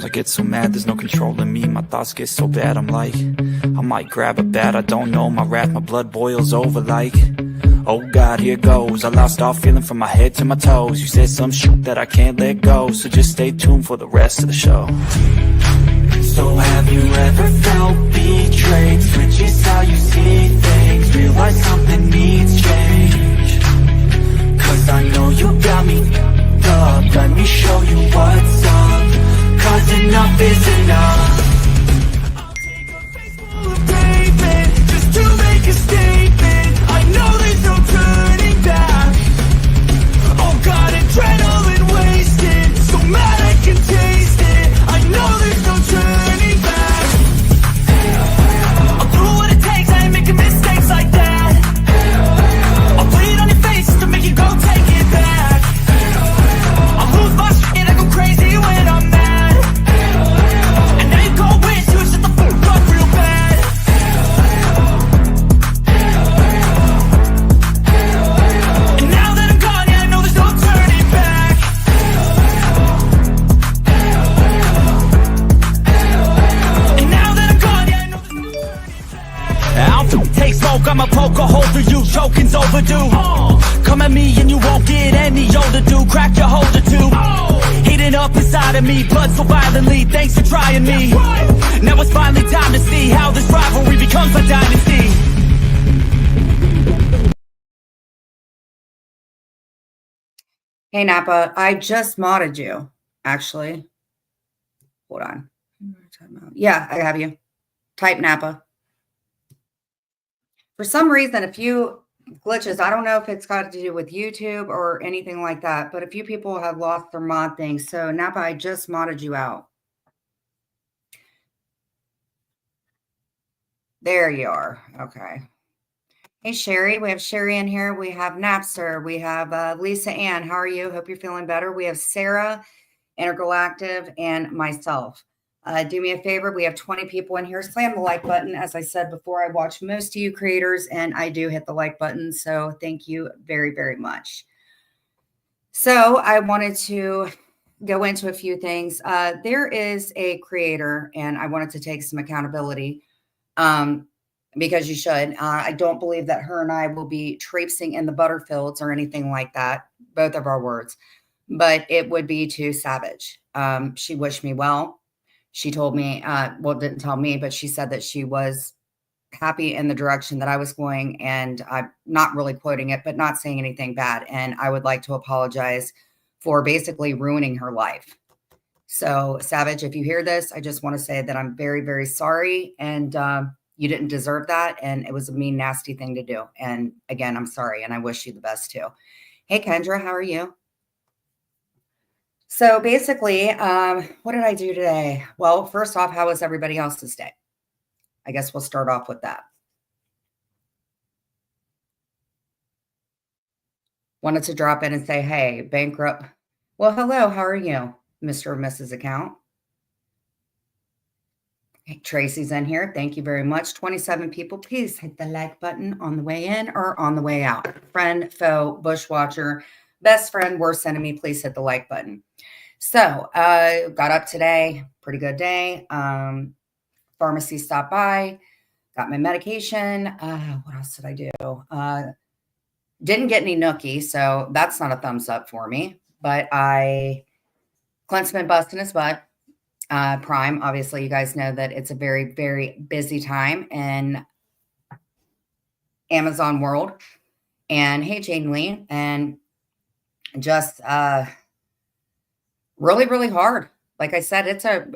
Sometimes I get so mad, there's no controlling me. My thoughts get so bad, I'm like, I might grab a bat, I don't know. My wrath, my blood boils over like, oh God, here goes. I lost all feeling from my head to my toes. You said some shit that I can't let go, so just stay tuned for the rest of the show. So have you ever felt betrayed? Switches how you see things, realize something needs change. Cause I know you got me up, let me show you what's up. Cause enough is enough. I'll take a face full of pavement just to make a statement. I know there's no turning back. Oh God, adrenaline wasted, so mad I can taste it. I know there's no turning back. I'll do what it takes, I ain't making mistakes like that. I'll bleed on your face to make you go take it back. I'll lose my shit, I go crazy when I'm mad. And now you go wish you would shut the fuck up real bad. And now that I'm gone, yeah, I know there's no turning back. And now that I'm gone, yeah, I know there's no turning back. I'll take smoke, I'ma poke a hole through you, choking's overdue. Come at me and you won't get any older, dude. Crack your holder too. Heating up inside of me, blood so violently. Thanks for trying me. Now it's finally time to see how this rivalry becomes a dynasty. Hey, Napa, I just modded you, actually. Hold on. Yeah, I have you. Type Napa. For some reason, a few glitches, I don't know if it's got to do with YouTube or anything like that, but a few people have lost their mod things. So, Napa, I just modded you out. There you are. Okay. Hey, Sherry. We have Sherry in here. We have Napster. We have Lisa Ann. How are you? Hope you're feeling better. We have Sarah, Intergalactive, and myself. Do me a favor. We have 20 people in here. Slam the like button. As I said before, I watch most of you creators, and I do hit the like button. So thank you very, very much. So I wanted to go into a few things. There is a creator, and I wanted to take some accountability. Because you should. I don't believe that her and I will be traipsing in the butterfields or anything like that, both of our words, but it would be too savage. She wished me well. She told me, well, didn't tell me, but she said that she was happy in the direction that I was going, and I'm not really quoting it, but not saying anything bad. And I would like to apologize for basically ruining her life. So, Savage, if you hear this, I just want to say that I'm very, very sorry. And you didn't deserve that. And it was a mean, nasty thing to do. And again, I'm sorry. And I wish you the best too. Hey, Kendra, how are you? So basically, what did I do today? Well, first off, how was everybody else's day? I guess we'll start off with that. Wanted to drop in and say, hey, bankrupt. Well, hello, how are you, Mr. or Mrs. Account? Hey, Tracy's in here. Thank you very much. 27 people. Please hit the like button on the way in or on the way out. Friend, foe, bushwatcher, best friend, worst enemy, please hit the like button. So got up today. Pretty good day. Pharmacy stopped by. Got my medication. What else did I do? Didn't get any nookie, so that's not a thumbs up for me. But Clint's been busting his butt. Prime, obviously, you guys know that it's a very, very busy time in Amazon world. And hey, Jane Lee, and just really, really hard. Like I said, it's a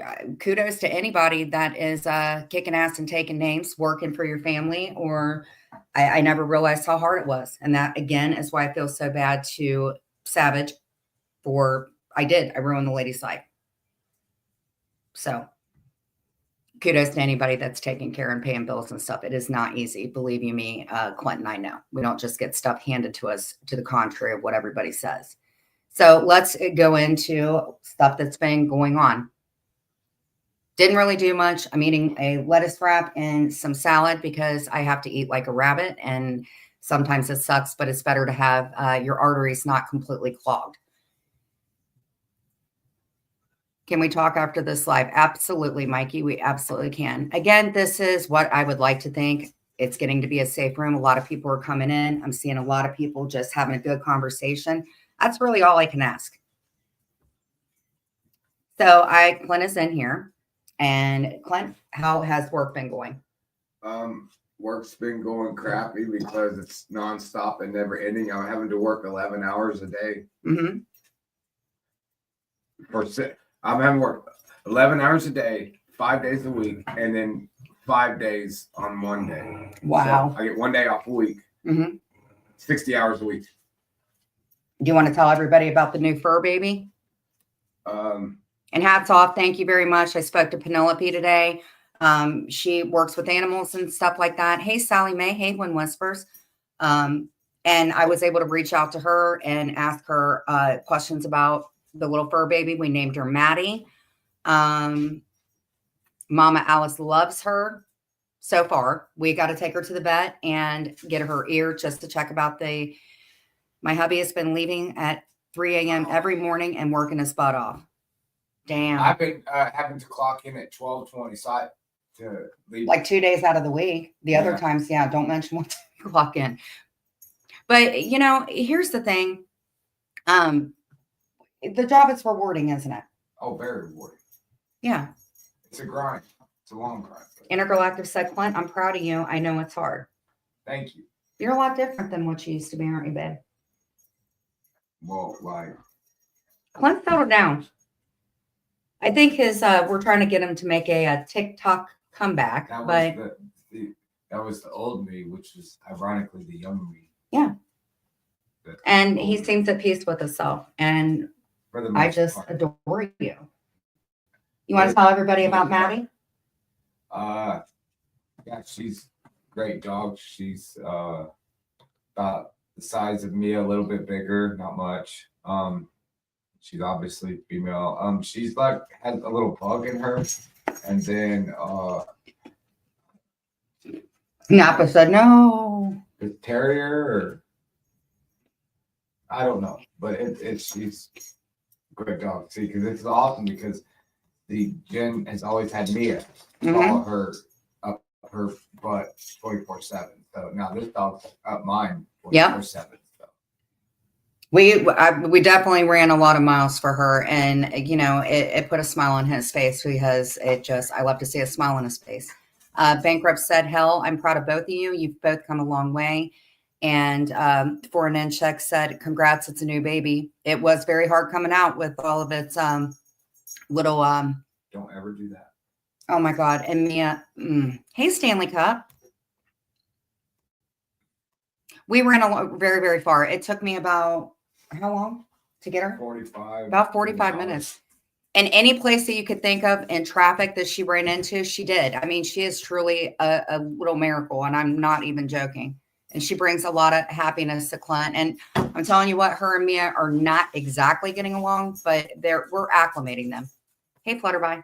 kudos to anybody that is kicking ass and taking names, working for your family, or I never realized how hard it was. And that, again, is why I feel so bad to Savage for, I ruined the lady's life. So kudos to anybody that's taking care and paying bills and stuff. It is not easy. Believe you me, Clinton, I know. We don't just get stuff handed to us to the contrary of what everybody says. So let's go into stuff that's been going on. Didn't really do much. I'm eating a lettuce wrap and some salad because I have to eat like a rabbit. And sometimes it sucks, but it's better to have your arteries not completely clogged. Can we talk after this live? Absolutely, Mikey. We absolutely can. Again, this is what I would like to think. It's getting to be a safe room. A lot of people are coming in. I'm seeing a lot of people just having a good conversation. That's really all I can ask. So Clint is in here. And Clint, how has work been going? Work's been going crappy because it's nonstop and never ending. I'm having to work 11 hours a day. Mm-hmm. I'm having to work 11 hours a day, 5 days a week, and then 5 days on one day. Wow. So I get 1 day off a week. Mm-hmm. 60 hours a week. Do you want to tell everybody about the new fur baby? And hats off. Thank you very much. I spoke to Penelope today. She works with animals and stuff like that. Hey, Sally Mae. Hey, When Whispers. And I was able to reach out to her and ask her questions about the little fur baby. We named her Maddie. Mama Alice loves her so far. We got to take her to the vet and get her ear just to check about my hubby has been leaving at 3 a.m. every morning and working his butt off. Damn. I've been having to clock in at 12:20, so I to leave. Like 2 days out of the week. The other times, don't mention what time you clock in. But, here's the thing. The job is rewarding, isn't it? Oh, very rewarding. Yeah. It's a grind. It's a long grind. Intergalactic said, Clint, I'm proud of you. I know it's hard. Thank you. You're a lot different than what you used to be, aren't you, babe? Well, like Clint settled down. I think we're trying to get him to make a TikTok comeback. that was the old me, which is ironically the young me. Yeah. And he seems at peace with himself. And I just adore you. You want to tell everybody about Maddie? Yeah, she's a great dog. She's about the size of me, a little bit bigger, not much. She's obviously female. She's like has a little bug in her, and then Napa said no. the terrier, or I don't know, but she's a great dog. See, because it's awesome because the Jen has always had Mia follow her up her butt 24/7. So now this dog's up mine 24/7. We definitely ran a lot of miles for her, and it put a smile on his face because I love to see a smile on his face. Bankrupt said, hell, I'm proud of both of you. You've both come a long way. And Foreign In Check said, congrats, it's a new baby. It was very hard coming out with all of its little don't ever do that. Oh my God. And Mia, hey, Stanley Cup. We ran very, very far. It took me about how long to get her? 45. About 45 minutes. And any place that you could think of in traffic that she ran into, she did. I mean, she is truly a little miracle, and I'm not even joking. And she brings a lot of happiness to Clint. And I'm telling you what, her and Mia are not exactly getting along, but we're acclimating them. Hey, Flutterby.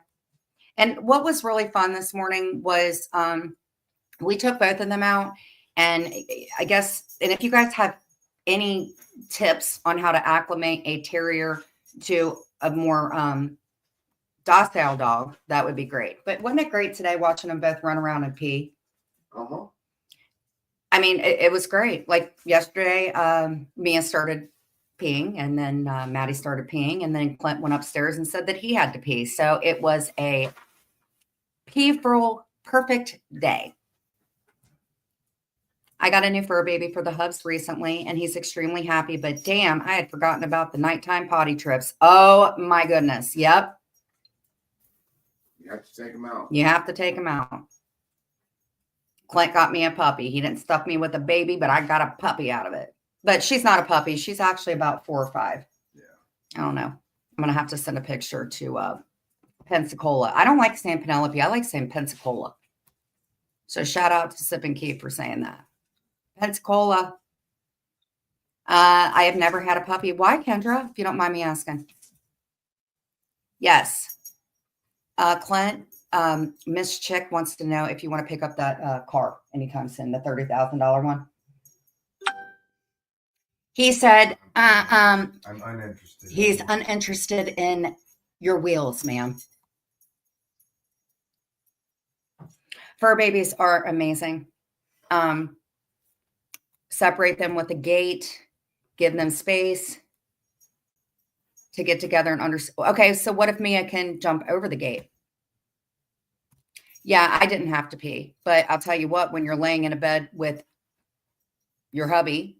And what was really fun this morning was we took both of them out. And I guess, and if you guys have any tips on how to acclimate a terrier to a more docile dog, that would be great. But wasn't it great today watching them both run around and pee? Uh-huh. I mean, it was great. Like yesterday, Mia started peeing, and then Maddie started peeing, and then Clint went upstairs and said that he had to pee. So it was a perfect day. I got a new fur baby for the hubs recently, and he's extremely happy. But damn, I had forgotten about the nighttime potty trips. Oh my goodness. Yep. You have to take him out. You have to take him out. Clint got me a puppy. He didn't stuff me with a baby, but I got a puppy out of it. But she's not a puppy. She's actually about 4 or 5. Yeah. I don't know. I'm going to have to send a picture to Pensacola. I don't like saying Penelope. I like saying Pensacola. So shout out to Sip and Keith for saying that. Pensacola. I have never had a puppy. Why, Kendra? If you don't mind me asking. Yes. Clint, Miss Chick wants to know if you want to pick up that car anytime soon, the $30,000 one. He said, I'm uninterested. He's uninterested in Your wheels, ma'am. Fur babies are amazing. Separate them with a gate, give them space to get together and understand. Okay, so what if Mia can jump over the gate? Yeah, I didn't have to pee, but I'll tell you what, when you're laying in a bed with your hubby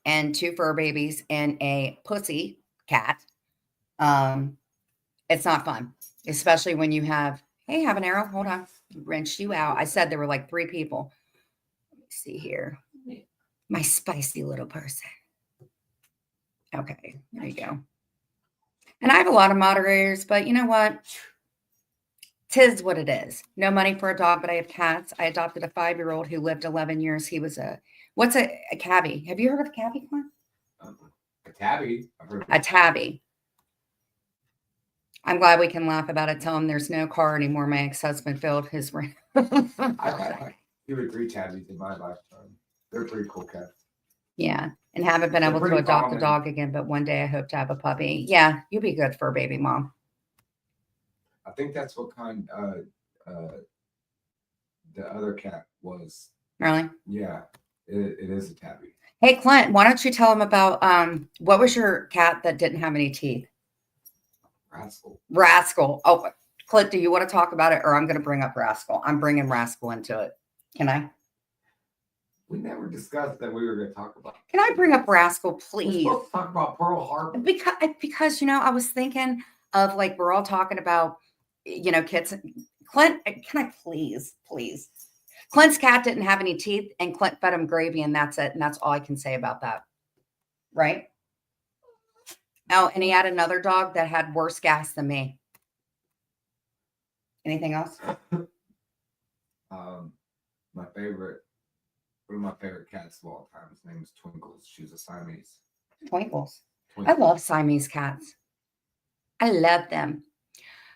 and 2 fur babies and a pussy cat, it's not fun, especially when you have, hey, habanero, hold on, wrench you out. I said there were like 3 people. Let me see here. My spicy little person. Okay, there you go. And I have a lot of moderators, but you know what? 'Tis what it is. No money for a dog, but I have cats. I adopted a 5-year-old who lived 11 years. He was what's a tabby? Have you heard of a tabby, Clint? A tabby. I've heard of A tabby. I'm glad we can laugh about it. Tell him there's no car anymore. My ex-husband filled his ring. I give it 3 tabbies in my lifetime. They're pretty cool cats. Yeah. And haven't been They're able to pretty adopt common. a dog again, but one day I hope to have a puppy. Yeah, you'll be good for a baby mom. I think that's what kind the other cat was. Really? Yeah, it is a tabby. Hey, Clint, why don't you tell him about what was your cat that didn't have any teeth? Rascal. Rascal. Oh, Clint, do you want to talk about it, or I'm going to bring up Rascal? I'm bringing Rascal into it. Can I? We never discussed that we were going to talk about. Can I bring up Rascal, We're please? supposed to talk about Pearl Harbor. Because I was thinking of like we're all talking about kids. Clint, can I please? Clint's cat didn't have any teeth, and Clint fed him gravy, and that's it. And that's all I can say about that. Right? Oh, and he had another dog that had worse gas than me. Anything else? One of my favorite cats of all time. His name is Twinkles. She's a Siamese. Twinkles. I love Siamese cats. I love them.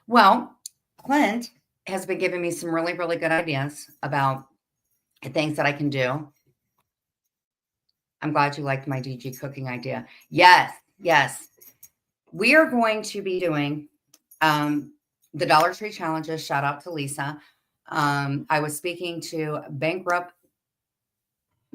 Well, Clint has been giving me some really, really good ideas about things that I can do. I'm glad you liked my DG cooking idea. Yes. We are going to be doing the Dollar Tree challenges. Shout out to Lisa. I was speaking to bankrupt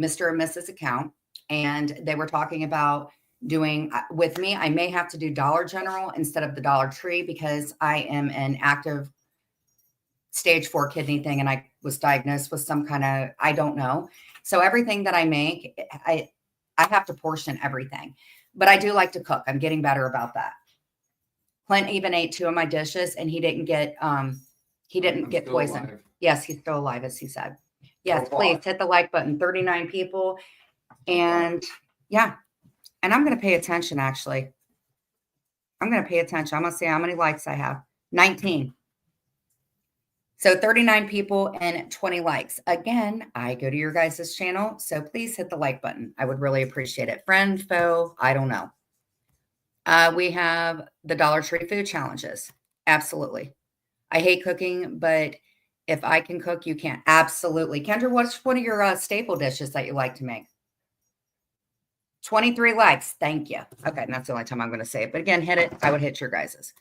Mr. and Mrs. account, and they were talking about doing with me. I may have to do Dollar General instead of the Dollar Tree because I am an active stage 4 kidney thing, and I was diagnosed with some kind of, I don't know. So everything that I make, I have to portion everything, but I do like to cook. I'm getting better about that. Clint even ate 2 of my dishes, and he didn't get poisoned. Alive. Yes, he's still alive, as he said. Yes, So please far. hit the like button. 39 people. And yeah, and I'm going to pay attention, actually. I'm going to pay attention. I'm going to see how many likes I have. 19. So 39 people and 20 likes. Again, I go to your guys' channel, so please hit the like button. I would really appreciate it. Friend, foe, I don't know. We have the Dollar Tree food challenges. Absolutely. I hate cooking, but if I can cook, you can't. Absolutely. Kendra, what's one of your staple dishes that you like to make? 23 likes. Thank you. Okay, and that's the only time I'm going to say it. But again, hit it. I would hit your guys's.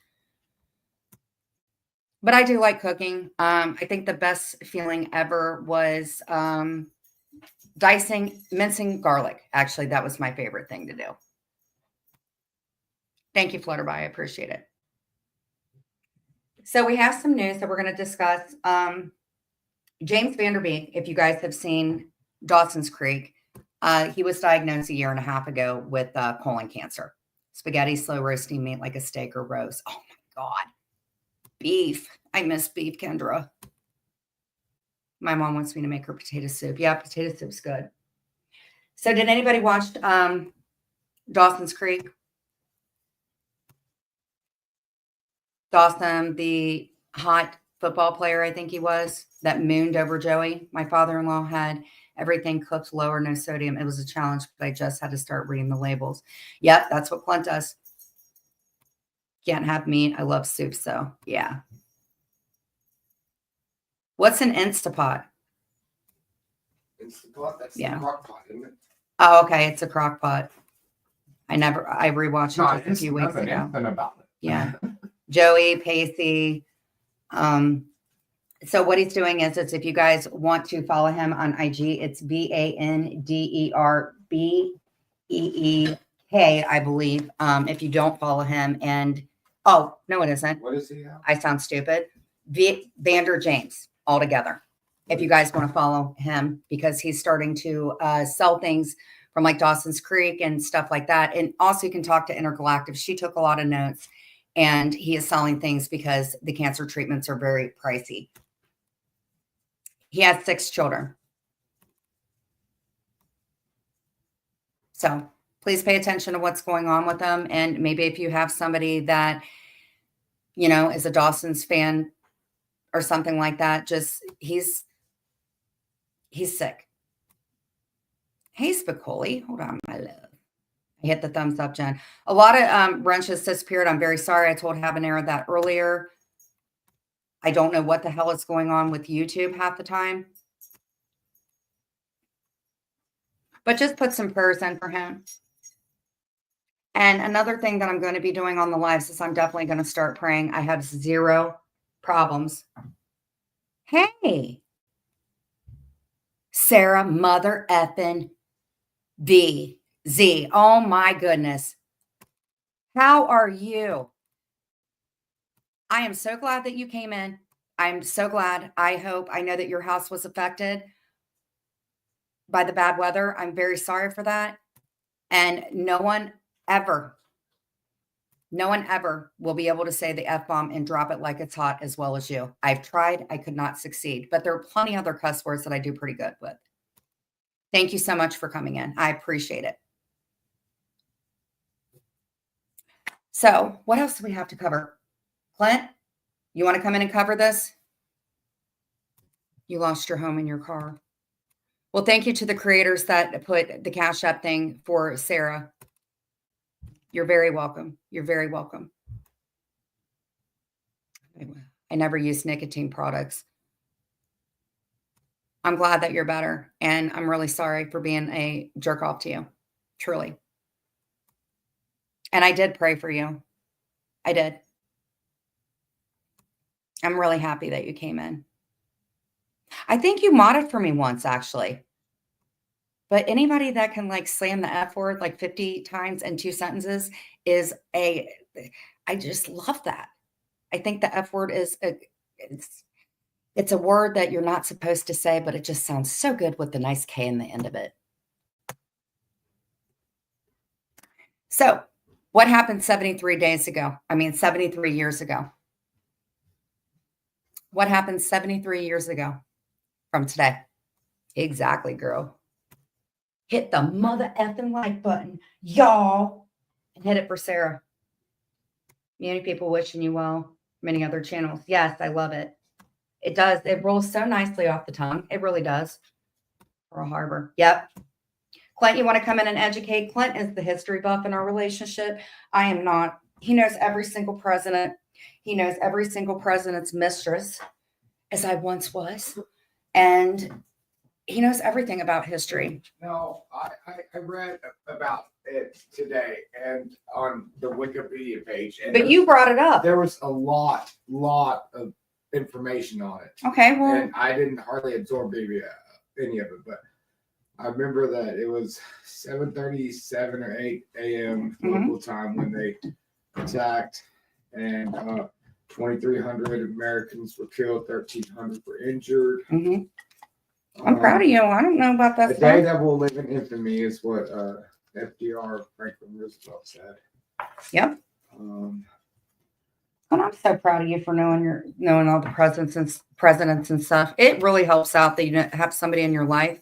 But I do like cooking. I think the best feeling ever was mincing garlic. Actually, that was my favorite thing to do. Thank you, Flutterby. I appreciate it. So we have some news that we're going to discuss. James Van Der Beek, if you guys have seen Dawson's Creek, he was diagnosed 1.5 years ago with colon cancer. Spaghetti, slow roasting meat like a steak or roast. Oh my God. Beef. I miss beef, Kendra. My mom wants me to make her potato soup. Yeah, potato soup's good. So did anybody watch Dawson's Creek? Dawson, the hot football player, I think he was, that mooned over Joey. My father-in-law had everything cooked lower, no sodium. It was a challenge, but I just had to start reading the labels. Yep, that's what Clint does. Can't have meat. I love soups, though. Yeah. What's an Instapot? Instapot? That's Yeah. the crock pot, isn't it? Oh, okay. It's a crock pot. I rewatched it just a few weeks nothing ago. instant about it. Yeah. Joey, Pacey. So what he's doing is if you guys want to follow him on IG, it's VANDERBEEK, I believe. If you don't follow him, and oh no, it isn't. What is he now? I sound stupid. Vander James altogether. If you guys want to follow him, because he's starting to sell things from like Dawson's Creek and stuff like that. And also you can talk to Intergalactive. She took a lot of notes, and he is selling things because the cancer treatments are very pricey. He has 6 children. So please pay attention to what's going on with them. And maybe if you have somebody that, you know, is a Dawson's fan or something like that, just he's sick. Hey, Spicoli. Hold on, my love. I hit the thumbs up, Jen. A lot of wrenches disappeared. I'm very sorry. I told Habanero that earlier. I don't know what the hell is going on with YouTube half the time. But just put some prayers in for him. And another thing that I'm going to be doing on the lives is I'm definitely going to start praying. I have 0 problems. Hey, Sarah, mother effing Z. Oh my goodness. How are you? I am so glad that you came in. I'm so glad. I know that your house was affected by the bad weather. I'm very sorry for that. And no one ever will be able to say the F-bomb and drop it like it's hot as well as you. I've tried. I could not succeed. But there are plenty of other cuss words that I do pretty good with. Thank you so much for coming in. I appreciate it. So what else do we have to cover? Clint, you want to come in and cover this? You lost your home and your car. Well, thank you to the creators that put the Cash App thing for Sarah. You're very welcome. You're very welcome. I never use nicotine products. I'm glad that you're better. And I'm really sorry for being a jerk off to you. Truly. And I did pray for you. I did. I'm really happy that you came in. I think you modded for me once, actually. But anybody that can like slam the F word like 50 times in 2 sentences I just love that. I think the F word is it's a word that you're not supposed to say, but it just sounds so good with the nice K in the end of it. So what happened 73 years ago? What happened 73 years ago from today? Exactly, girl. Hit the mother effing like button, y'all, and hit it for Sarah. Many people wishing you well. Many other channels. Yes, I love it. It does. It rolls so nicely off the tongue. It really does. Pearl Harbor. Yep. Clint, you want to come in and educate? Clint is the history buff in our relationship. I am not. He knows every single president. He knows every single president's mistress, as I once was. And he knows everything about history. No, I read about it today and on the Wikipedia page. And But you brought it up. There was a lot of information on it. Okay, well. And I didn't hardly absorb any of it, but I remember that it was 7:37 or 8 a.m. local time when they attacked, and 2,300 Americans were killed, 1,300 were injured. I'm proud of you. I don't know about that. The day that will live in infamy is what FDR, Franklin Roosevelt, said. Yep. And I'm so proud of you for knowing all the presidents and stuff. It really helps out that you have somebody in your life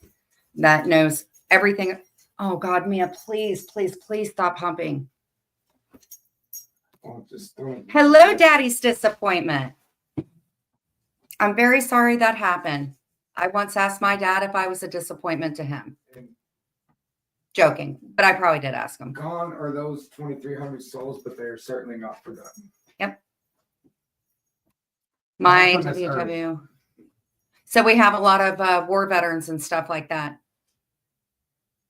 that knows everything. Oh God, Mia, please stop humping. Hello, Daddy's disappointment. I'm very sorry that happened. I once asked my dad if I was a disappointment to him. Joking, but I probably did ask him. Gone are those 2,300 souls, but they're certainly not forgotten. Yep. My WW. So we have a lot of war veterans and stuff like that.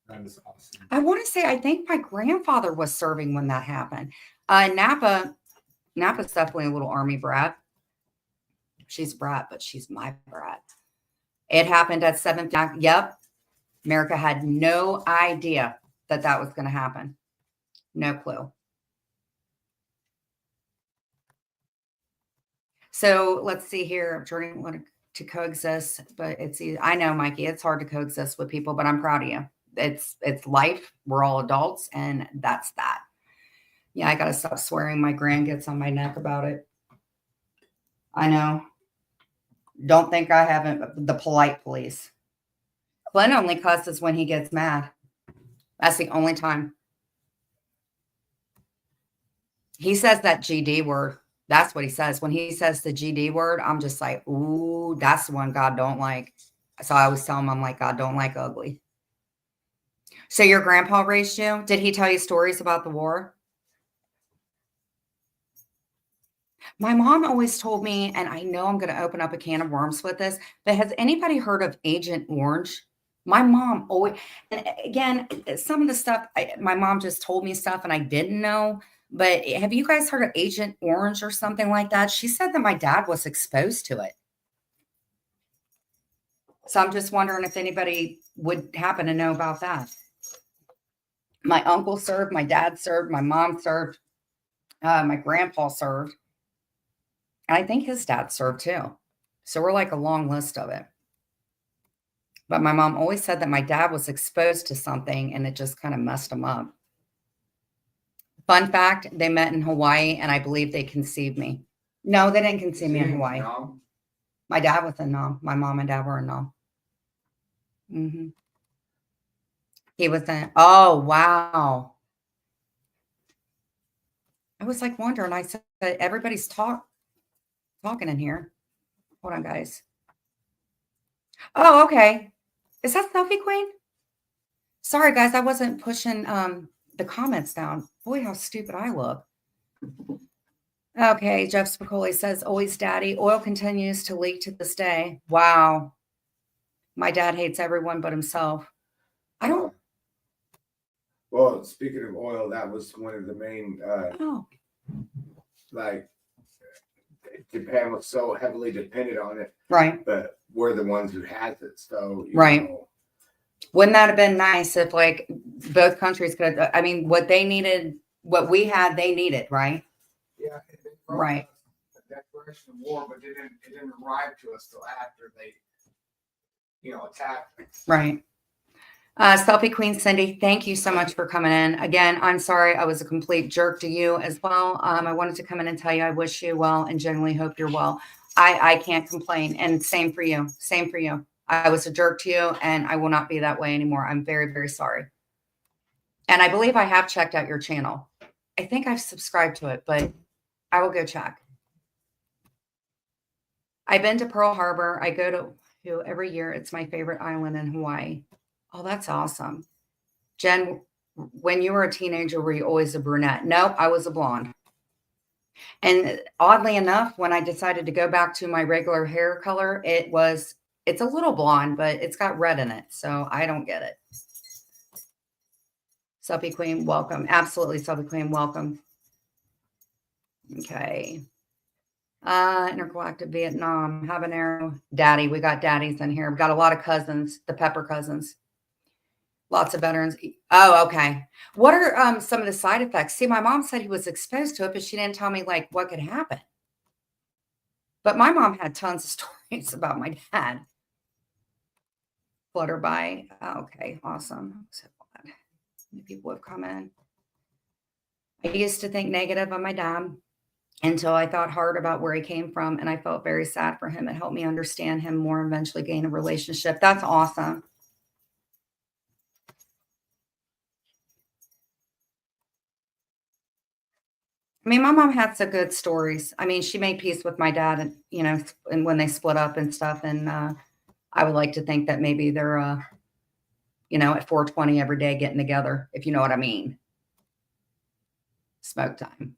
That is awesome. I want to say, I think my grandfather was serving when that happened. Napa, Napa's definitely a little army brat. She's a brat, but she's my brat. It happened at 7. Yep. America had no idea that that was going to happen. No clue. So let's see here. I'm trying to coexist, but it's easy. I know, Mikey, it's hard to coexist with people, but I'm proud of you. It's life. We're all adults, and that's that. Yeah, I got to stop swearing. My grand gets on my neck about it. I know. Don't think I haven't. The polite police. Glenn only cusses when he gets mad. That's the only time. He says that GD word. That's what he says. When he says the GD word, I'm just like, ooh, that's the one God don't like. So I always tell him, I'm like, God don't like ugly. So your grandpa raised you? Did he tell you stories about the war? My mom always told me, and I know I'm going to open up a can of worms with this, but has anybody heard of Agent Orange? My mom always, and again, some of the stuff, my mom just told me stuff and I didn't know. But have you guys heard of Agent Orange or something like that? She said that my dad was exposed to it. So I'm just wondering if anybody would happen to know about that. My uncle served, my dad served, my mom served, my grandpa served. And I think his dad served too. So we're like a long list of it. But my mom always said that my dad was exposed to something and it just kind of messed him up. Fun fact, they met in Hawaii, and I believe they conceived me. No, they didn't conceive me in Hawaii. No? My dad was in Nam. My mom and dad were in Nam. Mm-hmm. He was in, oh, wow. I was like wondering, I said, everybody's talking in here. Hold on, guys. Oh, okay. Is that Selfie Queen? Sorry, guys, I wasn't pushing the comments down. Boy, how stupid I look. Okay, Jeff Spicoli says, always daddy. Oil continues to leak to this day. Wow. My dad hates everyone but himself. I don't. Well, speaking of oil, that was one of the main, like, Japan was so heavily dependent on it. Right. But we're the ones who has it. So, right. Wouldn't that have been nice if, like, both countries could have, I mean, what they needed, what we had, they needed, right? Yeah. Right. The declaration of war, but it didn't arrive to us till after they, attacked. Right. Selfie Queen Cindy, thank you so much for coming in. Again, I'm sorry I was a complete jerk to you as well. I wanted to come in and tell you I wish you well and genuinely hope you're well. I can't complain. And same for you. Same for you. I was a jerk to you and I will not be that way anymore. I'm very, very sorry. And I believe I have checked out your channel. I think I've subscribed to it, but I will go check. I've been to Pearl Harbor. I go to every year. It's my favorite island in Hawaii. Oh, that's awesome. Jen, when you were a teenager, were you always a brunette? No, I was a blonde. And oddly enough, when I decided to go back to my regular hair color, it's a little blonde, but it's got red in it. So I don't get it. Selfie Queen, welcome. Absolutely, Selfie Queen, welcome. Okay. Intergalactic Vietnam, Habanero, Daddy. We got daddies in here. We've got a lot of cousins, the Pepper cousins. Lots of veterans. Oh, okay. What are some of the side effects? See, my mom said he was exposed to it, but she didn't tell me like what could happen. But my mom had tons of stories about my dad. Flutterby. Okay, awesome. I'm so glad people have come in. I used to think negative of my dad until I thought hard about where he came from, and I felt very sad for him. It helped me understand him more and eventually gain a relationship. That's awesome. I mean, my mom had some good stories. I mean, she made peace with my dad, and and when they split up and stuff. And I would like to think that maybe they're, at 4:20 every day getting together, if you know what I mean. Smoke time.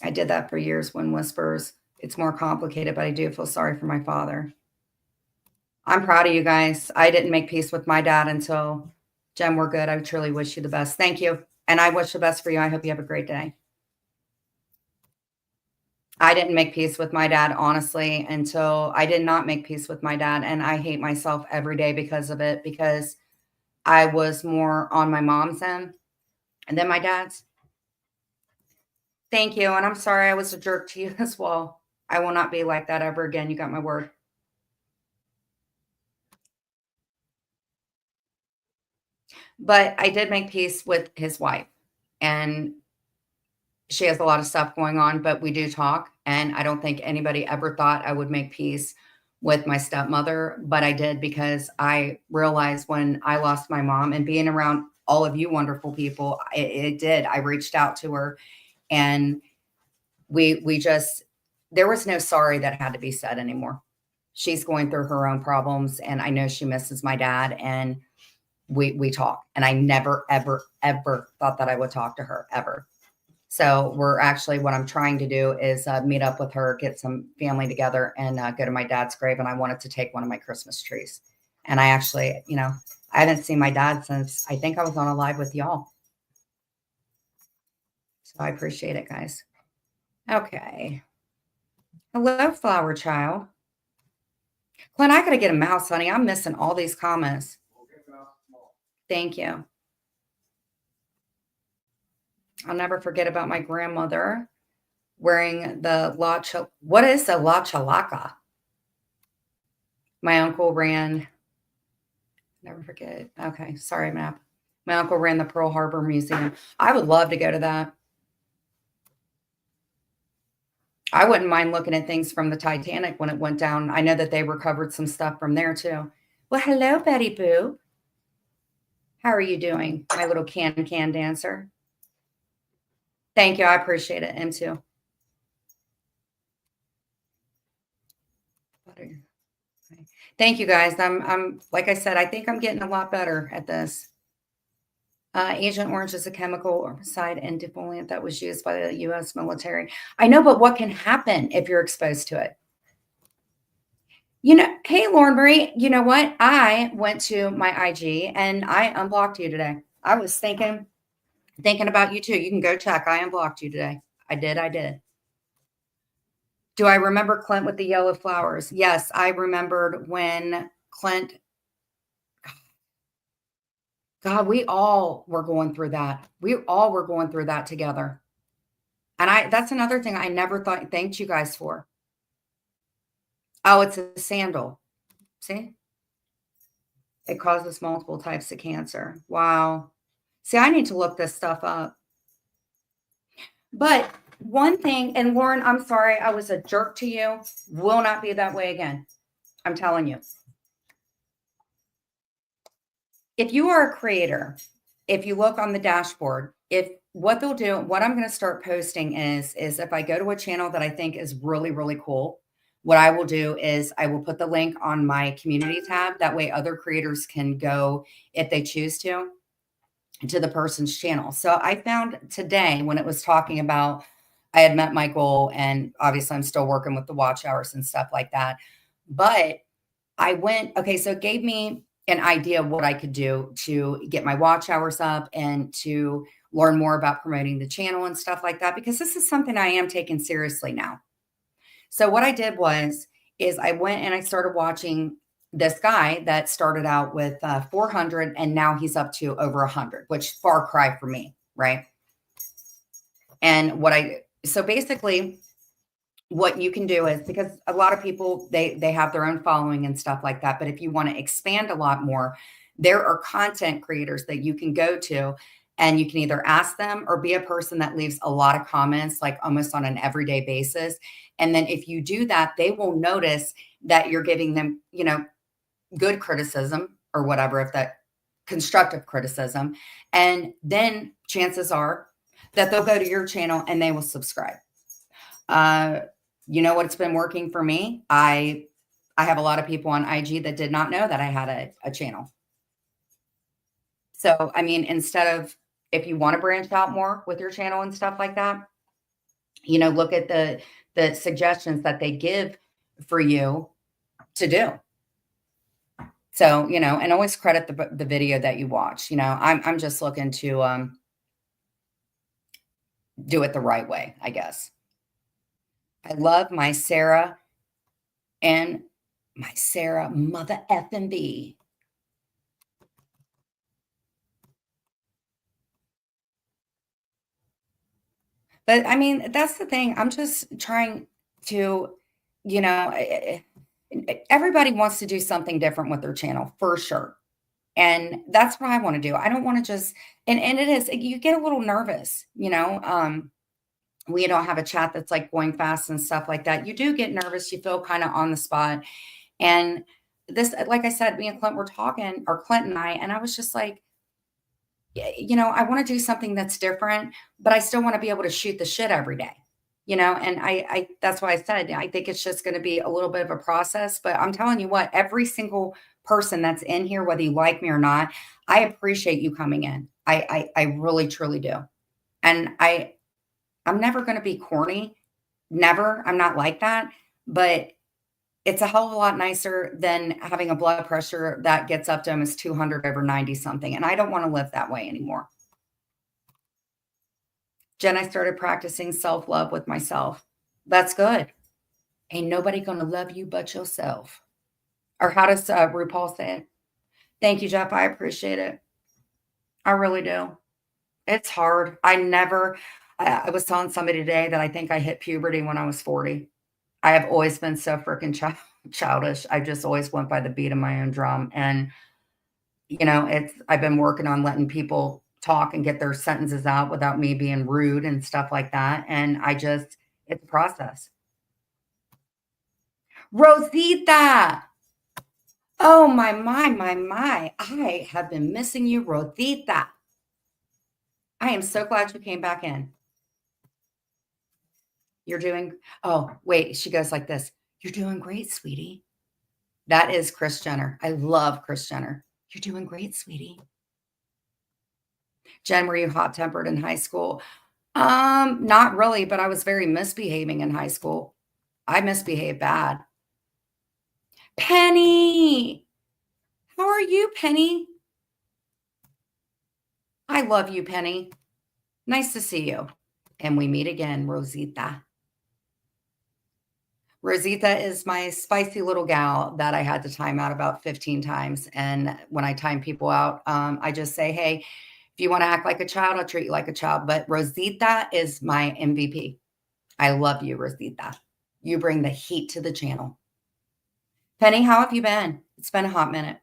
I did that for years when Whispers. It's more complicated, but I do feel sorry for my father. I'm proud of you guys. I didn't make peace with my dad until, Jen, we're good. I truly wish you the best. Thank you. And I wish the best for you. I hope you have a great day. I didn't make peace with my dad, honestly, until I did not make peace with my dad. And I hate myself every day because of it, because I was more on my mom's end and then my dad's. Thank you. And I'm sorry I was a jerk to you as well. I will not be like that ever again. You got my word. But I did make peace with his wife. And she has a lot of stuff going on, but we do talk. And I don't think anybody ever thought I would make peace with my stepmother, but I did, because I realized when I lost my mom, and being around all of you wonderful people, it did. I reached out to her, and we just, there was no sorry that had to be said anymore. She's going through her own problems, and I know she misses my dad, and we talk. And I never, ever, ever thought that I would talk to her ever. So we're actually, what I'm trying to do is meet up with her, get some family together, and go to my dad's grave. And I wanted to take one of my Christmas trees. And I actually, I haven't seen my dad since I think I was on a live with y'all. So I appreciate it, guys. Okay. Hello, Flower Child. Clint, I got to get a mouse, honey. I'm missing all these comments. Thank you. I'll never forget about my grandmother wearing the what is a la chalaca? My uncle ran, never forget. Okay, sorry, map. My uncle ran the Pearl Harbor Museum. I would love to go to that. I wouldn't mind looking at things from the Titanic when it went down. I know that they recovered some stuff from there too. Well, hello, Betty Boo. How are you doing, my little can dancer? Thank you. I appreciate it. M too. Thank you, guys. I'm like I said, I think I'm getting a lot better at this. Agent Orange is a chemical herbicide and defoliant that was used by the U.S. military. I know, but what can happen if you're exposed to it? Hey, Lauren Marie, you know what? I went to my IG and I unblocked you today. I was thinking about you too. You can go check. I unblocked you today. I did. Do I remember Clint with the yellow flowers? Yes, I remembered when Clint, God, we all were going through that. We all were going through that together. And that's another thing I never thanked you guys for. Oh, it's a sandal. See? It causes multiple types of cancer. Wow. See, I need to look this stuff up. But one thing, and Lauren, I'm sorry, I was a jerk to you. Will not be that way again. I'm telling you. If you are a creator, if you look on the dashboard, what they'll do, what I'm going to start posting is if I go to a channel that I think is really, really cool, what I will do is I will put the link on my community tab. That way other creators can go, if they choose to the person's channel. So I found today when it was talking about, I had met my goal, and obviously I'm still working with the watch hours and stuff like that. But I went, okay, so it gave me an idea of what I could do to get my watch hours up and to learn more about promoting the channel and stuff like that, because this is something I am taking seriously now. So what I did is I went and I started watching this guy that started out with 400 and now he's up to over 100, which far cry for me, right? And so basically what you can do is, because a lot of people, they have their own following and stuff like that. But if you want to expand a lot more, there are content creators that you can go to, and you can either ask them or be a person that leaves a lot of comments, like almost on an everyday basis. And then if you do that, they will notice that you're giving them, good criticism or whatever, if that constructive criticism. And then chances are that they'll go to your channel and they will subscribe. You know what's been working for me? I have a lot of people on IG that did not know that I had a channel. So, I mean, instead of, if you want to branch out more with your channel and stuff like that, look at the suggestions that they give for you to do. So, and always credit the video that you watch. I'm just looking to do it the right way, I guess. I love my Sarah and my Sarah mother effing B. But I mean, that's the thing. I'm just trying to, you know, everybody wants to do something different with their channel for sure. And that's what I want to do. I don't want to just, and it is, you get a little nervous, you know. We don't have a chat that's like going fast and stuff like that. You do get nervous. You feel kind of on the spot. And this, like I said, me and Clint were talking, or Clint and I was just like, you know, I want to do something that's different, but I still want to be able to shoot the shit every day, you know? And I that's why I said, I think it's just going to be a little bit of a process, but I'm telling you what, every single person that's in here, whether you like me or not, I appreciate you coming in. I really, truly do. And I'm never going to be corny. Never. I'm not like that, but it's a hell of a lot nicer than having a blood pressure that gets up to almost 200 over 90 something. And I don't want to live that way anymore. Jen, I started practicing self-love with myself. That's good. Ain't nobody going to love you but yourself. Or how does RuPaul say it? Thank you, Jeff. I appreciate it. I really do. It's hard. I was telling somebody today that I think I hit puberty when I was 40. I have always been so freaking childish. I just always went by the beat of my own drum. And, you know, I've been working on letting people talk and get their sentences out without me being rude and stuff like that. And it's a process. Rosita. Oh, my. I have been missing you, Rosita. I am so glad you came back in. Oh, wait, she goes like this. You're doing great, sweetie. That is Kris Jenner. I love Kris Jenner. You're doing great, sweetie. Jen, were you hot-tempered in high school? Not really, but I was very misbehaving in high school. I misbehaved bad. Penny! How are you, Penny? I love you, Penny. Nice to see you. And we meet again, Rosita. Rosita is my spicy little gal that I had to time out about 15 times. And when I time people out, I just say, hey, if you want to act like a child, I'll treat you like a child. But Rosita is my MVP. I love you, Rosita. You bring the heat to the channel. Penny, how have you been? It's been a hot minute.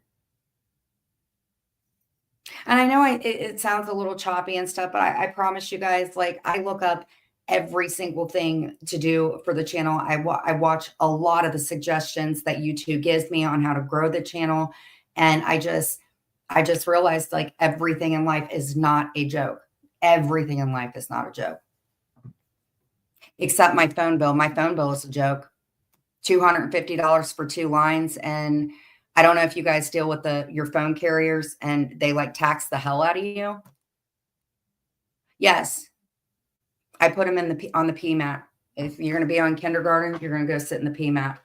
And I know it sounds a little choppy and stuff, but I promise you guys, like, I look up every single thing to do for the channel. I watch a lot of the suggestions that YouTube gives me on how to grow the channel. And I just realized, like, everything in life is not a joke. Everything in life is not a joke. Except my phone bill. My phone bill is a joke. $250 for 2 lines. And I don't know if you guys deal with your phone carriers and they like tax the hell out of you. Yes. I put them on the PMAT. If you're going to be on kindergarten, you're going to go sit in the PMAT.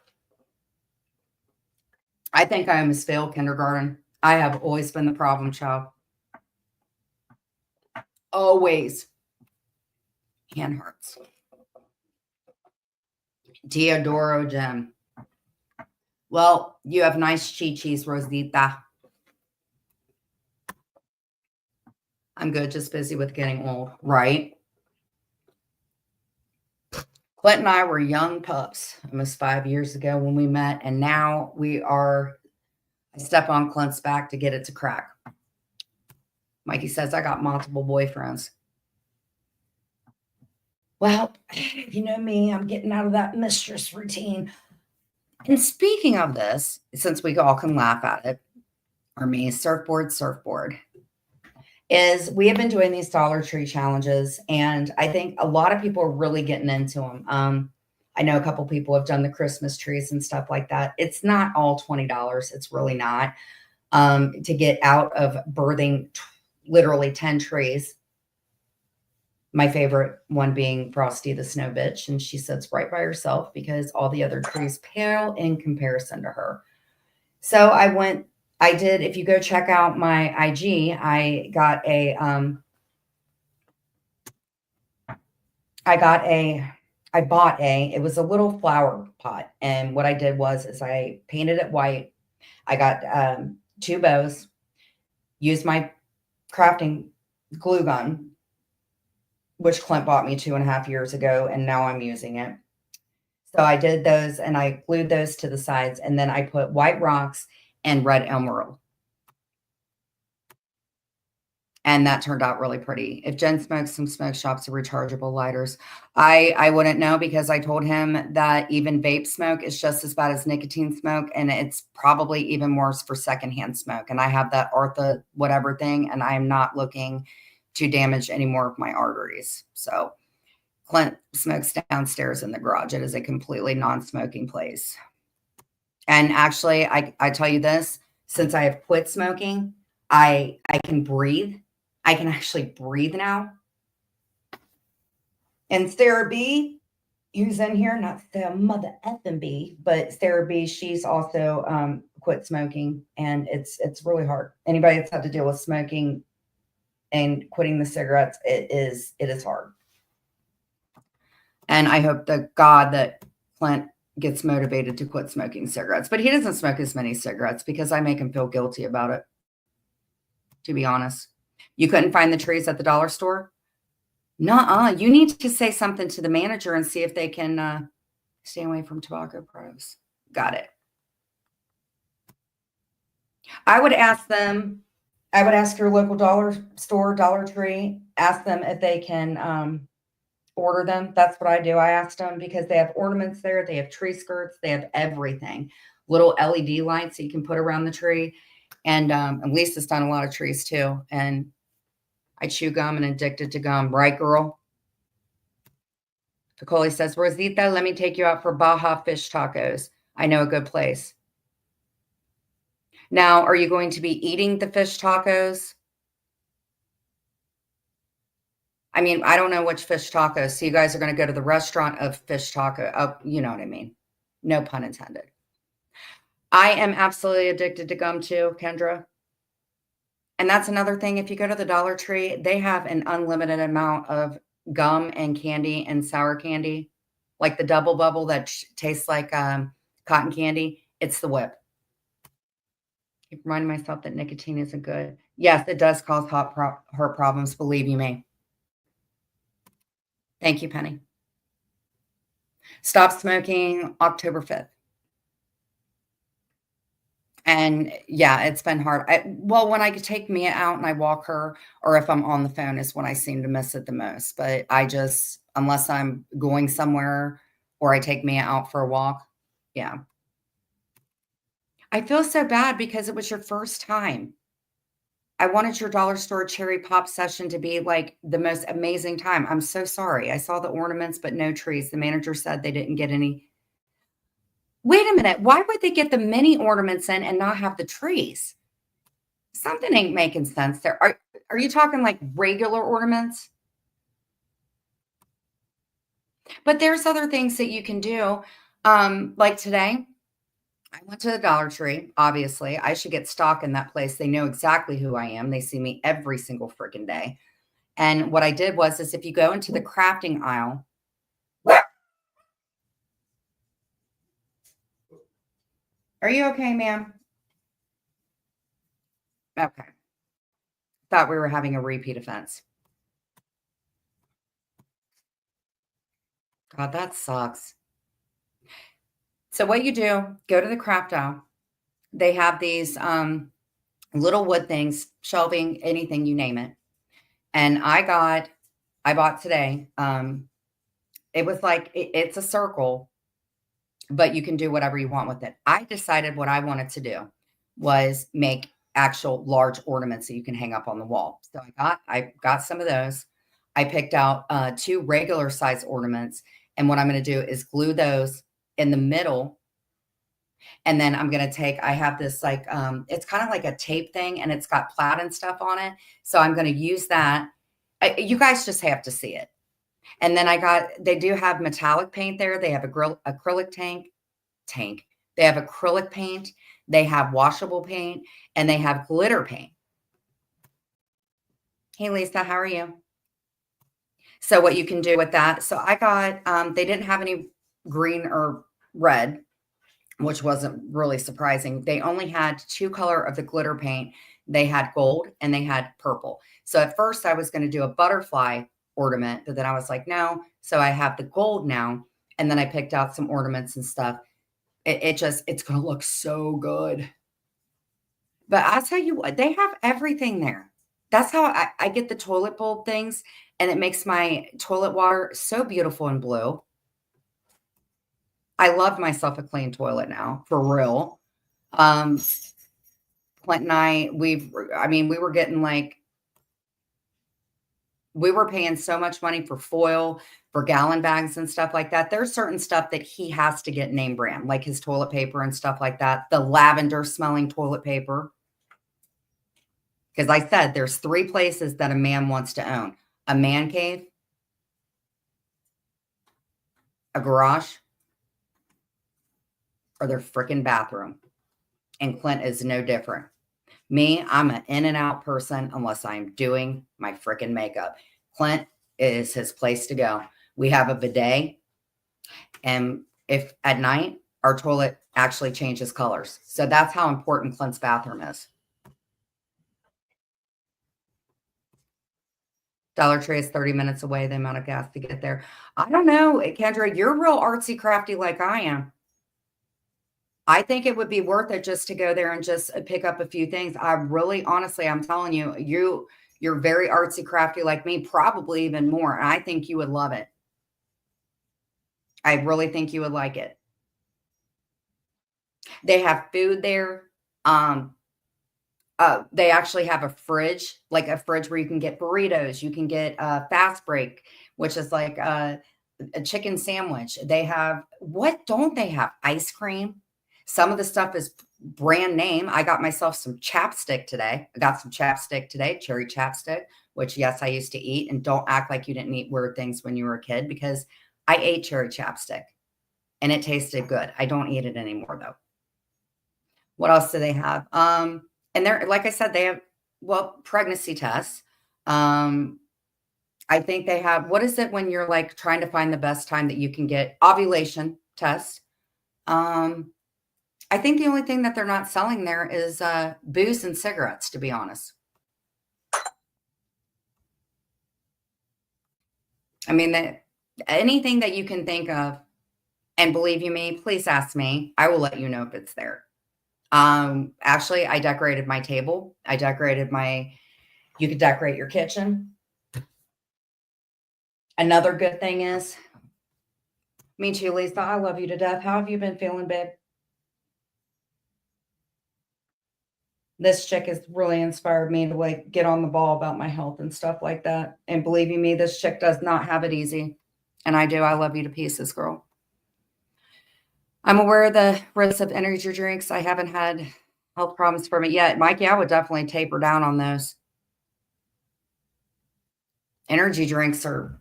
I think I almost failed kindergarten. I have always been the problem child. Always. Hand hurts. Teodoro Gem. Well, you have nice chi-chis, Rosita. I'm good, just busy with getting old, right? Clint and I were young pups almost 5 years ago when we met, and now I step on Clint's back to get it to crack. Mikey says, I got multiple boyfriends. Well, you know me, I'm getting out of that mistress routine. And speaking of this, since we all can laugh at it, or me, surfboard, is we have been doing these Dollar Tree challenges, and I think a lot of people are really getting into them. I know a couple people have done the Christmas trees and stuff like that. It's not all $20. It's really not. To get out of birthing literally 10 trees. My favorite one being Frosty the Snow Bitch, and she sits right by herself because all the other trees pale in comparison to her. So I did, if you go check out my IG, I got a I bought it was a little flower pot. And what I did is I painted it white. I got 2 bows, used my crafting glue gun, which Clint bought me 2.5 years ago, and now I'm using it. So I did those and I glued those to the sides, and then I put white rocks and red emerald. And that turned out really pretty. If Jen smokes some smoke shops or rechargeable lighters, I wouldn't know, because I told him that even vape smoke is just as bad as nicotine smoke. And it's probably even worse for secondhand smoke. And I have that Artha whatever thing, and I'm not looking to damage any more of my arteries. So Clint smokes downstairs in the garage. It is a completely non-smoking place. And actually, I tell you this, since I have quit smoking, I can breathe. I can actually breathe now. And Sarah B, who's in here, not the mother effing B, but Sarah B, she's also quit smoking, and it's really hard. Anybody that's had to deal with smoking and quitting the cigarettes, it is hard. And I hope to God that Clint gets motivated to quit smoking cigarettes, but he doesn't smoke as many cigarettes because I make him feel guilty about it, to be honest. You couldn't find the trees at the dollar store? Nuh-uh. You need to say something to the manager and see if they can stay away from tobacco products. Got it. I would ask your local dollar store, Dollar Tree, ask them if they can order them. That's what I do. I asked them because they have ornaments there. They have tree skirts. They have everything. Little LED lights that you can put around the tree. And Lisa's done a lot of trees too. And I chew gum and addicted to gum. Right, girl? Nicole says, Rosita, let me take you out for Baja fish tacos. I know a good place. Now, are you going to be eating the fish tacos? I mean, I don't know which fish tacos. So you guys are going to go to the restaurant of fish taco. Oh, you know what I mean. No pun intended. I am absolutely addicted to gum too, Kendra. And that's another thing. If you go to the Dollar Tree, they have an unlimited amount of gum and candy and sour candy, like the Double Bubble that tastes like cotton candy. It's the whip. I keep reminding myself that nicotine isn't good. Yes, it does cause heart problems, believe you me. Thank you, Penny. Stop smoking October 5th. And yeah, it's been hard. When I take Mia out and I walk her, or if I'm on the phone, is when I seem to miss it the most. But unless I'm going somewhere or I take Mia out for a walk, yeah. I feel so bad because it was your first time. I wanted your dollar store cherry pop session to be like the most amazing time. I'm so sorry. I saw the ornaments, but no trees. The manager said they didn't get any. Wait a minute. Why would they get the mini ornaments in and not have the trees? Something ain't making sense there. Are you talking like regular ornaments? But there's other things that you can do. Like today, I went to the Dollar Tree. Obviously, I should get stock in that place. They know exactly who I am. They see me every single freaking day. And what I did is if you go into the crafting aisle, are you okay, ma'am? Okay. Thought we were having a repeat offense. God, that sucks. So what you do, go to the craft aisle. They have these little wood things, shelving, anything, you name it. And I bought today. It was like, it's a circle, but you can do whatever you want with it. I decided what I wanted to do was make actual large ornaments that you can hang up on the wall. So I got some of those. I picked out 2 regular size ornaments. And what I'm going to do is glue those in the middle. And then I'm going to I have this like, it's kind of like a tape thing, and it's got plaid and stuff on it. So I'm going to use that. You guys just have to see it. And then they do have metallic paint there. They have acrylic tank. They have acrylic paint. They have washable paint, and they have glitter paint. Hey, Lisa, how are you? So what you can do with that. So I got, they didn't have any green or red, which wasn't really surprising. They only had 2 color of the glitter paint. They had gold and they had purple. So at first I was going to do a butterfly ornament, but then I was like, no. So I have the gold now. And then I picked out some ornaments and stuff. It's going to look so good. But I'll tell you what, they have everything there. That's how I get the toilet bowl things, and it makes my toilet water so beautiful and blue. I love myself a clean toilet now, for real. Clint and I, we were getting like, we were paying so much money for foil, for gallon bags and stuff like that. There's certain stuff that he has to get name brand, like his toilet paper and stuff like that. The lavender smelling toilet paper. Because I said there's 3 places that a man wants to own: a man cave, a garage, or their freaking bathroom. And Clint is no different. Me, I'm an in and out person unless I'm doing my freaking makeup. Clint is his place to go. We have a bidet. And if at night, our toilet actually changes colors. So that's how important Clint's bathroom is. Dollar Tree is 30 minutes away, the amount of gas to get there. I don't know, Kendra, you're real artsy crafty like I am. I think it would be worth it just to go there and just pick up a few things. I really, honestly, I'm telling you, you're very artsy crafty like me, probably even more. And I think you would love it. I really think you would like it. They have food there. They actually have a fridge, like a fridge where you can get burritos. You can get Fast Break, which is like a chicken sandwich. They have, what don't they have? Ice cream. Some of the stuff is brand name. I got myself some chapstick today. I got some chapstick today, cherry chapstick, which yes, I used to eat. And don't act like you didn't eat weird things when you were a kid, because I ate cherry chapstick and it tasted good. I don't eat it anymore though. What else do they have? And they're, like I said, they have, well, pregnancy tests. I think they have, what is it when you're like trying to find the best time that you can get ovulation test? I think the only thing that they're not selling there is booze and cigarettes, to be honest. I mean, anything that you can think of, and believe you me, please ask me. I will let you know if it's there. Actually, I decorated my table. I decorated you could decorate your kitchen. Another good thing is, me too, Lisa, I love you to death. How have you been feeling, babe? This chick has really inspired me to like get on the ball about my health and stuff like that. And believe you me, this chick does not have it easy. And I do. I love you to pieces, girl. I'm aware of the risks of energy drinks. I haven't had health problems from it yet. Mikey, I would definitely taper down on those. Energy drinks are,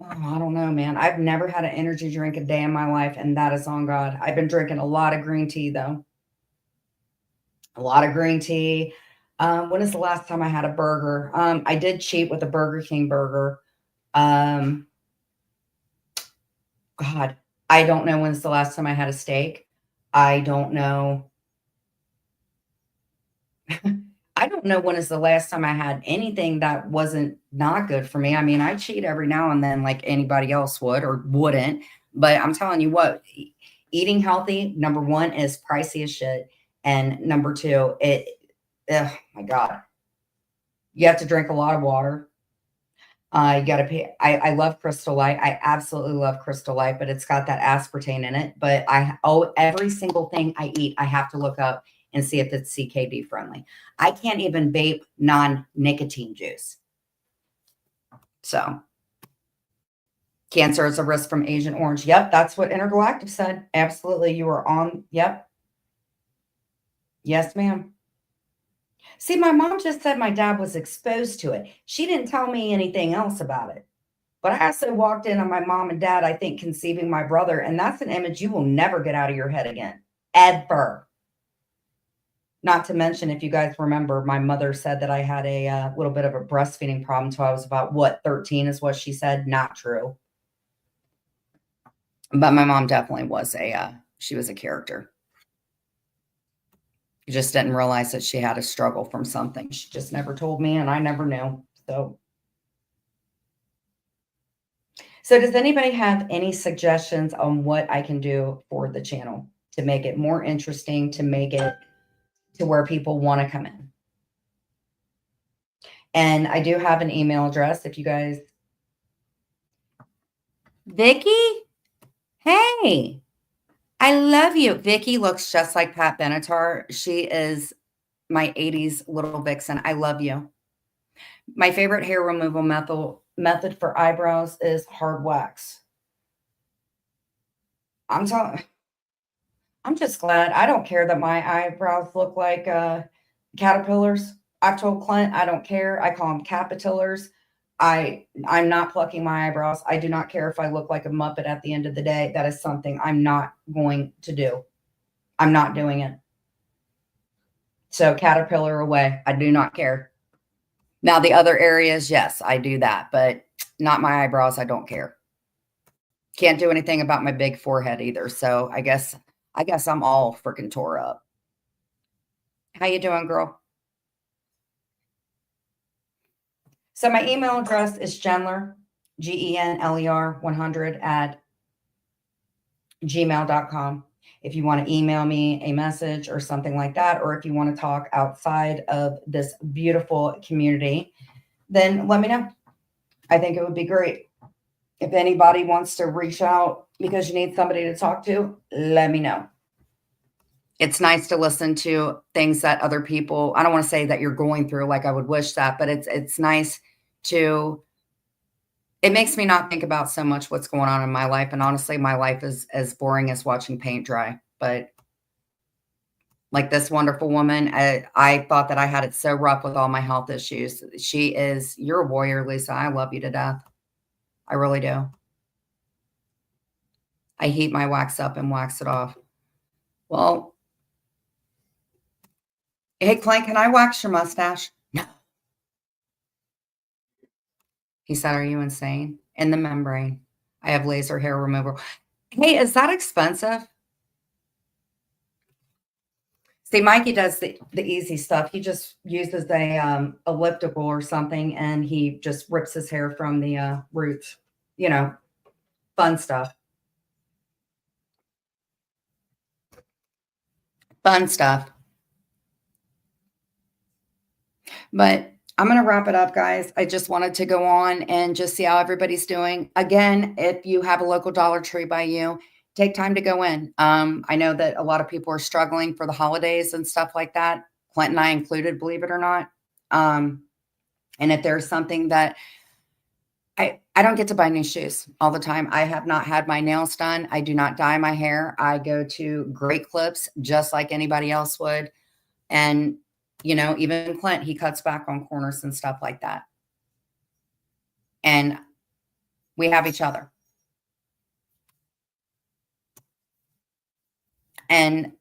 oh, I don't know, man. I've never had an energy drink a day in my life, and that is on God. I've been drinking a lot of green tea, though. A lot of green tea. When is the last time I had a burger? I did cheat with a Burger King burger. God, I don't know when's the last time I had a steak. I don't know. I don't know when is the last time I had anything that wasn't not good for me. I mean, I cheat every now and then like anybody else would or wouldn't. But I'm telling you what, eating healthy, number one, is pricey as shit. And number two, oh my God, you have to drink a lot of water. You got to pay. I love Crystal Light. I absolutely love Crystal Light, but it's got that aspartame in it. But every single thing I eat, I have to look up and see if it's CKD friendly. I can't even vape non-nicotine juice. So cancer is a risk from Agent Orange. Yep, that's what Intergalactic said. Absolutely. You are on. Yep. Yes, ma'am. See, my mom just said my dad was exposed to it. She didn't tell me anything else about it. But I also walked in on my mom and dad, I think, conceiving my brother. And that's an image you will never get out of your head again. Ever. Not to mention, if you guys remember, my mother said that I had a little bit of a breastfeeding problem until I was about, what, 13 is what she said. Not true. But my mom definitely was she was a character. You just didn't realize that she had a struggle from something. She just never told me, and I never knew. So does anybody have any suggestions on what I can do for the channel to make it more interesting, to make it to where people want to come in? And I do have an email address if you guys. Vicky? Hey, I love you. Vicky looks just like Pat Benatar. She is my 80s little vixen. I love you. My favorite hair removal method for eyebrows is hard wax. I'm just glad. I don't care that my eyebrows look like caterpillars. I've told Clint I don't care. I call them capitillars. I'm not plucking my eyebrows. I do not care if I look like a Muppet at the end of the day. That is something I'm not going to do. I'm not doing it. So caterpillar away. I do not care. Now the other areas, yes, I do that, but not my eyebrows. I don't care. Can't do anything about my big forehead either. So I guess I'm all freaking tore up. How you doing, girl? So my email address is Genler, GENLER 100 at gmail.com. If you want to email me a message or something like that, or if you want to talk outside of this beautiful community, then let me know. I think it would be great. If anybody wants to reach out because you need somebody to talk to, let me know. It's nice to listen to things that other people, I don't want to say that you're going through, like I would wish that, but it's nice to, it makes me not think about so much what's going on in my life. And honestly, my life is as boring as watching paint dry. But like this wonderful woman, I thought that I had it so rough with all my health issues. You're a warrior, Lisa. I love you to death. I really do. I heat my wax up and wax it off. Well, hey, Clint, can I wax your mustache? No. He said, are you insane? In the membrane. I have laser hair removal. Hey, is that expensive? See, Mikey does the easy stuff. He just uses a elliptical or something, and he just rips his hair from the roots. You know, fun stuff. Fun stuff. But I'm going to wrap it up, guys. I just wanted to go on and just see how everybody's doing. Again, if you have a local Dollar Tree by you, take time to go in. I know that a lot of people are struggling for the holidays and stuff like that. Clint and I included, believe it or not. And if there's something that I don't get to buy new shoes all the time. I have not had my nails done. I do not dye my hair. I go to Great Clips just like anybody else would. And, you know, even Clint, he cuts back on corners and stuff like that. And we have each other. And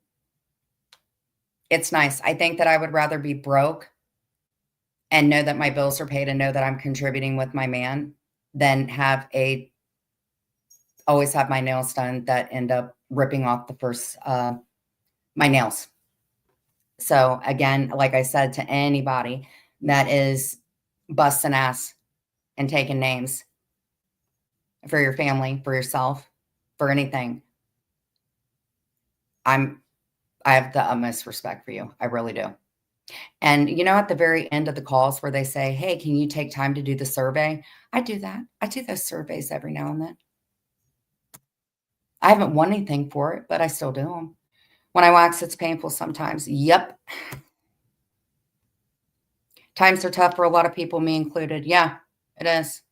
it's nice. I think that I would rather be broke and know that my bills are paid and know that I'm contributing with my man than always have my nails done that end up ripping off the first, my nails. So again, like I said, to anybody that is busting ass and taking names for your family, for yourself, for anything, I have the utmost respect for you. I really do. And, you know, at the very end of the calls where they say, hey, can you take time to do the survey? I do that. I do those surveys every now and then. I haven't won anything for it, but I still do them. When I wax, it's painful sometimes. Yep. Times are tough for a lot of people, me included. Yeah, it is.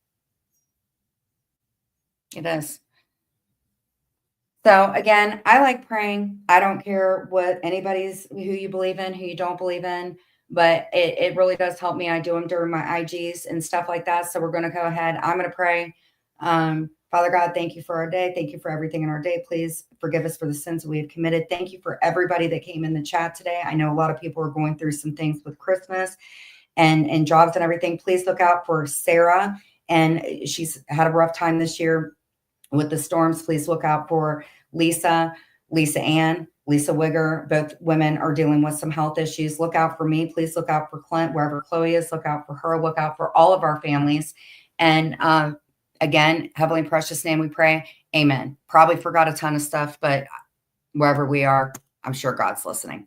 It is. So again, I like praying. I don't care what who you believe in, who you don't believe in, but it really does help me. I do them during my IGs and stuff like that. So we're going to go ahead. I'm going to pray. Father God, thank you for our day. Thank you for everything in our day. Please forgive us for the sins that we have committed. Thank you for everybody that came in the chat today. I know a lot of people are going through some things with Christmas and jobs and everything. Please look out for Sarah. And she's had a rough time this year with the storms. Please look out for Lisa Ann, Lisa Wigger. Both women are dealing with some health issues. Look out for me. Please look out for Clint, wherever Chloe is. Look out for her. Look out for all of our families. And again, heavenly precious name we pray. Amen. Probably forgot a ton of stuff, but wherever we are, I'm sure God's listening.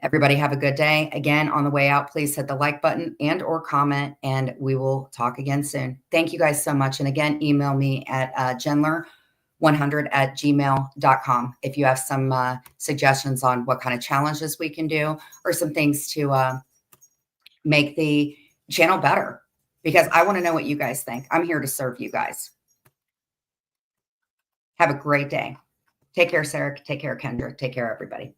Everybody have a good day. Again, on the way out, please hit the like button and or comment, and we will talk again soon. Thank you guys so much. And again, email me at gendler100@gmail.com if you have some suggestions on what kind of challenges we can do or some things to make the channel better, because I want to know what you guys think. I'm here to serve you guys. Have a great day. Take care, Sarah. Take care, Kendra. Take care, everybody.